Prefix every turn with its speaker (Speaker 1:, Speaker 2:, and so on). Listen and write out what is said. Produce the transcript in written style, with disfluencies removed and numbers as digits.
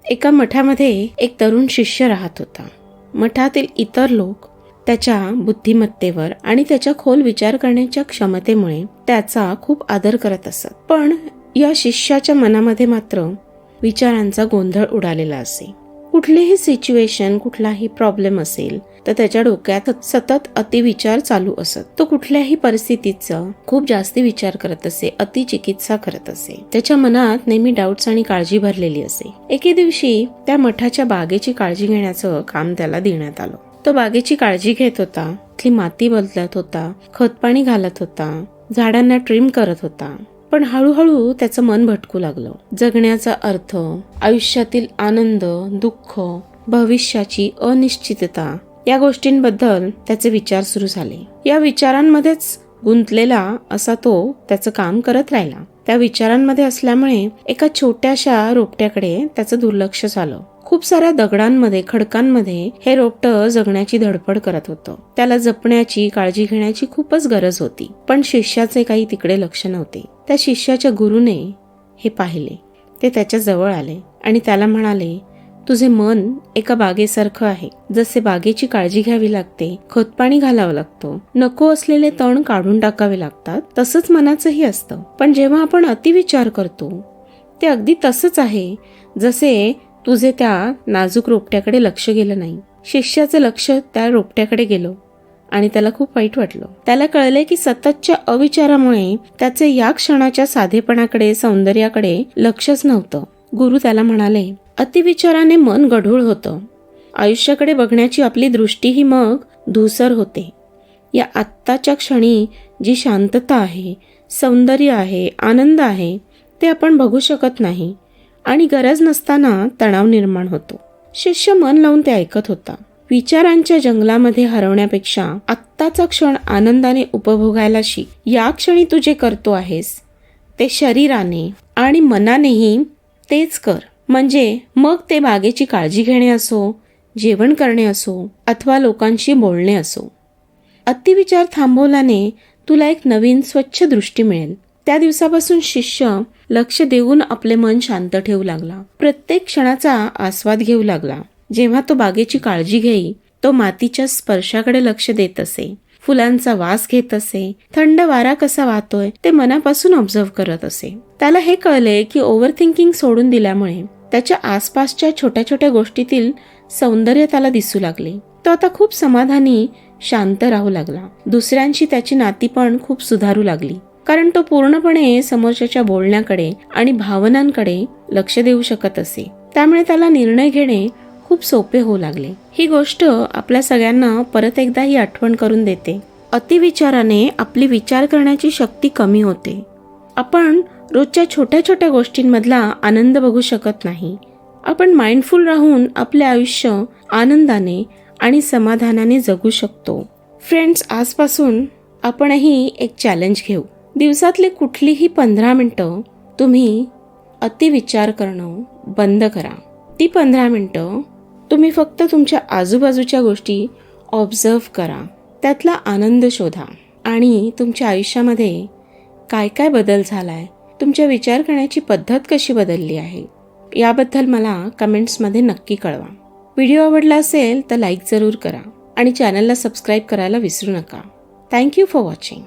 Speaker 1: एका मठामध्ये एक तरुण शिष्य राहत होता. मठातील इतर लोक त्याच्या बुद्धिमत्तेवर आणि त्याच्या खोल विचार करण्याच्या क्षमतेमुळे त्याचा खूप आदर करत असत. पण या शिष्याच्या मनामध्ये मात्र विचारांचा गोंधळ उडालेला असे. कुठलीही सिच्युएशन, कुठलाही प्रॉब्लेम असेल तर त्याच्या डोक्यात सतत अतिविचार चालू असत. तो कुठल्याही परिस्थितीचा खूप जास्ती विचार करत असे, अतिचिकित्सा करत असे. त्याच्या मनात नेहमी डाऊट्स आणि काळजी भरलेली असे. एके दिवशी त्या मठाच्या बागेची काळजी घेण्याचं काम त्याला देण्यात आलं. तो बागेची काळजी घेत होता, ती माती बदलत होता, खतपाणी घालत होता, झाडांना ट्रिम करत होता. पण हळूहळू त्याचं मन भटकू लागलं. जगण्याचा अर्थ, आयुष्यातील आनंद, दुःख, भविष्याची अनिश्चितता या गोष्टींबद्दल त्याचे विचार सुरू झाले. या विचारांमध्येच गुंतलेला असा तो त्याचं काम करत राहिला. त्या विचारांमध्ये असल्यामुळे एका छोट्याशा रोपट्याकडे त्याचं दुर्लक्ष झालं. खूप साऱ्या दगडांमध्ये, खडकांमध्ये हे रोपटं जगण्याची धडपड करत होतं. त्याला जपण्याची, काळजी घेण्याची खूपच गरज होती. पण शिष्याचे काही तिकडे लक्ष नव्हते. त्या शिष्याच्या गुरुने हे पाहिले. ते त्याच्या जवळ आले आणि त्याला म्हणाले, तुझे मन एका बागेसारखं आहे. जसे बागेची काळजी घ्यावी लागते, खतपाणी घालावं लागतं, नको असलेले तण काढून टाकावे लागतात, तसंच मनाचंही असतं. पण जेव्हा आपण अतिविचार करतो ते अगदी तसंच आहे जसे तुझे त्या नाजूक रोपट्याकडे लक्ष गेलं नाही. शिष्याचं लक्ष त्या रोपट्याकडे गेलं आणि त्याला खूप वाईट वाटलं. त्याला कळले की सततच्या अविचारामुळे त्याचे या क्षणाच्या साधेपणाकडे, सौंदर्याकडे लक्षच नव्हतं. गुरु त्याला म्हणाले, अतिविचाराने मन गढूळ होतं. आयुष्याकडे बघण्याची आपली दृष्टीही मग धूसर होते. या आत्ताच्या क्षणी जी शांतता आहे, सौंदर्य आहे, आनंद आहे ते आपण बघू शकत नाही आणि गरज नसताना तणाव निर्माण होतो. शिष्य मन लावून ते ऐकत होता. विचारांच्या जंगलामध्ये हरवण्यापेक्षा आत्ताचा क्षण आनंदाने उपभोगायला शिक. या क्षणी तू जे करतो आहेस ते शरीराने आणि मनानेही तेच कर. म्हणजे मग ते बागेची काळजी घेणे असो, जेवण करणे असो अथवा लोकांशी बोलणे असो. अतिविचार थांबवल्याने तुला एक नवीन स्वच्छ दृष्टी मिळेल. त्या दिवसापासून शिष्य लक्ष देऊन आपले मन शांत ठेवू लागला. प्रत्येक क्षणाचा आस्वाद घेऊ लागला. जेव्हा तो बागेची काळजी घेई, तो मातीच्या स्पर्शाकडे लक्ष देत असे, फुलांचा वास घेत असे, थंड वारा कसा वाहतोय ते मनापासून ऑब्झर्व करत असे. त्याला हे कळले की ओव्हर थिंकिंग सोडून दिल्यामुळे त्याच्या आसपासच्या छोट्या छोट्या गोष्टीतील सौंदर्य त्याला दिसू लागले. तो आता खूप समाधानी, शांत राहू लागला. दुसऱ्यांशी त्याची नाती पण खूप सुधारू लागली, कारण तो पूर्णपणे समोरच्याच्या बोलण्याकडे आणि भावनांकडे लक्ष देऊ शकत असे. त्यामुळे त्याला निर्णय घेणे खूप सोपे होऊ लागले. ही गोष्ट आपल्या सगळ्यांना परत एकदा ही आठवण करून देते. अतिविचाराने आपली विचार करण्याची शक्ती कमी होते. आपण रोजच्या छोट्या छोट्या गोष्टींमधला आनंद बघू शकत नाही. आपण माइंडफुल राहून आपले आयुष्य आनंदाने आणि समाधानाने जगू शकतो. फ्रेंड्स, आजपासून आपणही एक चॅलेंज घेऊ. दिवसातले कुठलीही 15 मिनिटं तुम्ही अतिविचार करणं बंद करा. ती 15 मिनिटं तुम्ही फक्त तुमच्या आजूबाजूच्या गोष्टी ऑब्झर्व करा, त्यातला आनंद शोधा आणि तुमच्या आयुष्यामध्ये काय काय बदल झालाय, तुमच्या विचार करण्याची पद्धत कशी बदलली आहे याबद्दल मला कमेंट्समध्ये नक्की कळवा. व्हिडिओ आवडला असेल तर लाईक जरूर करा आणि चॅनलला सबस्क्राईब करायला विसरू नका. Thank you for watching.